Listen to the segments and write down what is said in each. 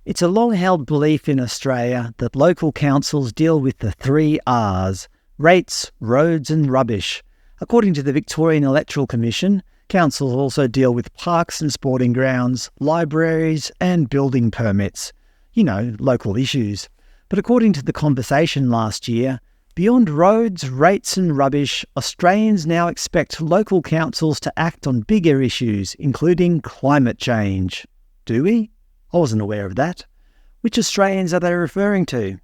It's a long-held belief in Australia that local councils deal with the 3 R's: rates, roads and rubbish. According to the Victorian Electoral Commission, councils also deal with parks and sporting grounds, libraries and building permits. Local issues. But according to The Conversation last year, beyond roads, rates and rubbish, Australians now expect local councils to act on bigger issues, including climate change. Do we? I wasn't aware of that. Which Australians are they referring to?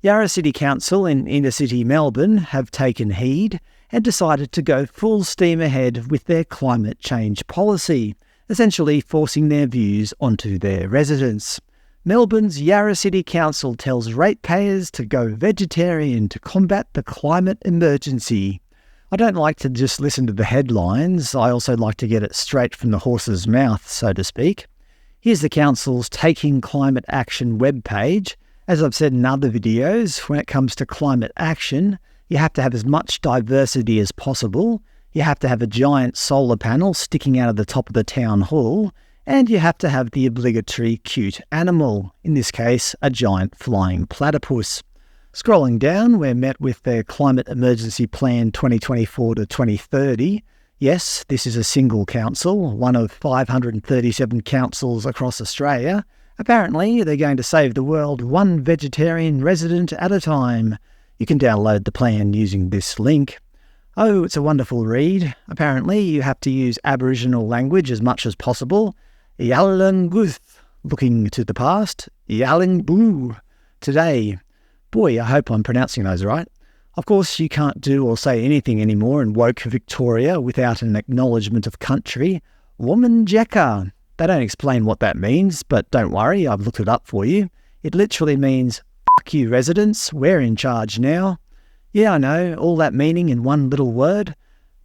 Yarra City Council in inner-city Melbourne have taken heed and decided to go full steam ahead with their climate change policy, essentially forcing their views onto their residents. Melbourne's Yarra City Council tells ratepayers to go vegetarian to combat the climate emergency. I don't like to just listen to the headlines, I also like to get it straight from the horse's mouth, so to speak. Here's the council's Taking Climate Action webpage. As I've said in other videos, when it comes to climate action, you have to have as much diversity as possible, you have to have a giant solar panel sticking out of the top of the town hall, and you have to have the obligatory cute animal, in this case a giant flying platypus. Scrolling down, we're met with their Climate Emergency Plan 2024 to 2030. Yes, this is a single council, one of 537 councils across Australia. Apparently, they're going to save the world one vegetarian resident at a time. You can download the plan using this link. Oh, it's a wonderful read. Apparently, you have to use Aboriginal language as much as possible. Yalinguth, looking to the past. Yaalingbu, today. Boy, I hope I'm pronouncing those right. Of course, you can't do or say anything anymore in woke Victoria without an acknowledgement of country. Wominjeka. They don't explain what that means, but don't worry, I've looked it up for you. It literally means, "Fuck you residents, we're in charge now." Yeah, I know, all that meaning in one little word.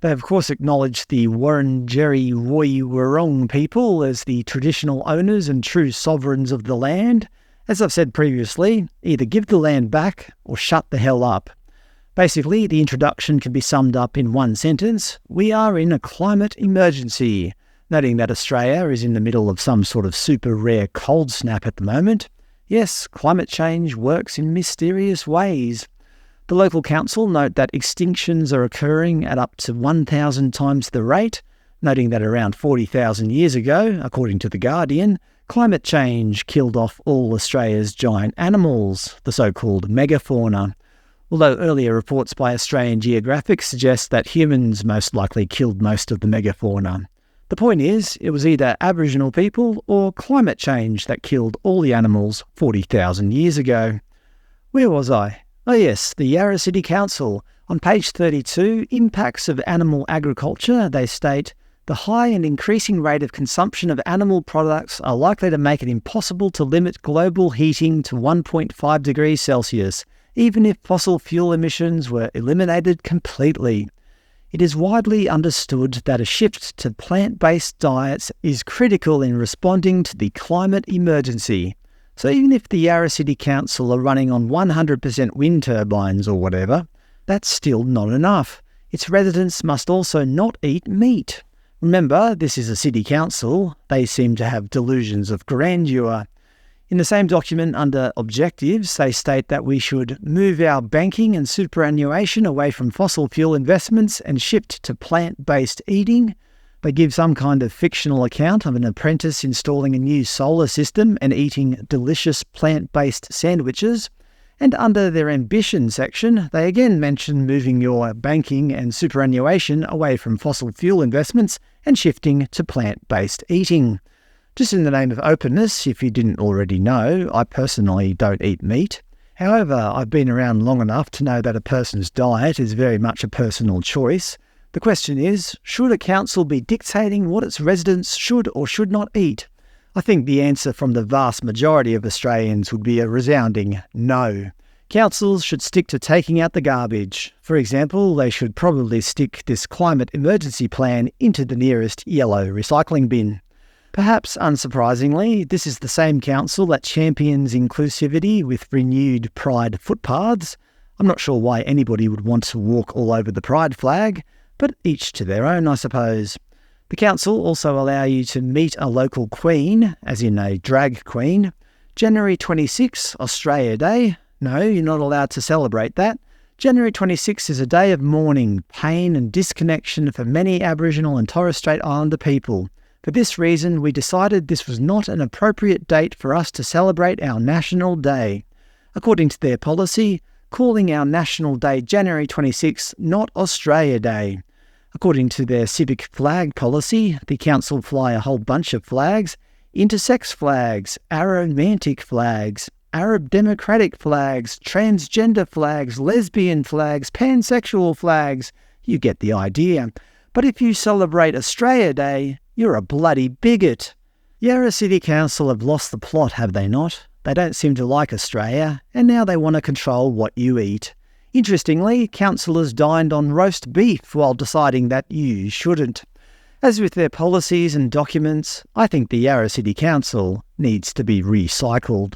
They of course acknowledge the Wurundjeri Woi Wurrung people as the traditional owners and true sovereigns of the land. As I've said previously, either give the land back or shut the hell up. Basically, the introduction can be summed up in one sentence: we are in a climate emergency. Noting that Australia is in the middle of some sort of super rare cold snap at the moment. Yes, climate change works in mysterious ways. The local council note that extinctions are occurring at up to 1,000 times the rate, noting that around 40,000 years ago, according to The Guardian, climate change killed off all Australia's giant animals, the so-called megafauna. Although earlier reports by Australian Geographic suggest that humans most likely killed most of the megafauna. The point is, it was either Aboriginal people or climate change that killed all the animals 40,000 years ago. Where was I? Oh yes, the Yarra City Council. On page 32, Impacts of Animal Agriculture, they state, the high and increasing rate of consumption of animal products are likely to make it impossible to limit global heating to 1.5 degrees Celsius, even if fossil fuel emissions were eliminated completely. It is widely understood that a shift to plant-based diets is critical in responding to the climate emergency. So even if the Yarra City Council are running on 100% wind turbines or whatever, that's still not enough. Its residents must also not eat meat. Remember, this is a city council. They seem to have delusions of grandeur. In the same document under Objectives, they state that we should move our banking and superannuation away from fossil fuel investments and shift to plant-based eating. They give some kind of fictional account of an apprentice installing a new solar system and eating delicious plant-based sandwiches. And under their ambition section, they again mention moving your banking and superannuation away from fossil fuel investments and shifting to plant-based eating. Just in the name of openness, if you didn't already know, I personally don't eat meat. However, I've been around long enough to know that a person's diet is very much a personal choice. The question is, should a council be dictating what its residents should or should not eat? I think the answer from the vast majority of Australians would be a resounding no. Councils should stick to taking out the garbage. For example, they should probably stick this climate emergency plan into the nearest yellow recycling bin. Perhaps unsurprisingly, this is the same council that champions inclusivity with renewed pride footpaths. I'm not sure why anybody would want to walk all over the pride flag, but each to their own, I suppose. The council also allow you to meet a local queen, as in a drag queen, January 26, Australia Day. No, you're not allowed to celebrate that. January 26 is a day of mourning, pain and disconnection for many Aboriginal and Torres Strait Islander people. For this reason, we decided this was not an appropriate date for us to celebrate our National Day. According to their policy, calling our National Day January 26, not Australia Day. According to their civic flag policy, the council fly a whole bunch of flags: intersex flags, aromantic flags, Arab democratic flags, transgender flags, lesbian flags, pansexual flags. You get the idea. But if you celebrate Australia Day, you're a bloody bigot. Yarra City Council have lost the plot, have they not? They don't seem to like Australia, and now they want to control what you eat. Interestingly, councillors dined on roast beef while deciding that you shouldn't. As with their policies and documents, I think the Yarra City Council needs to be recycled.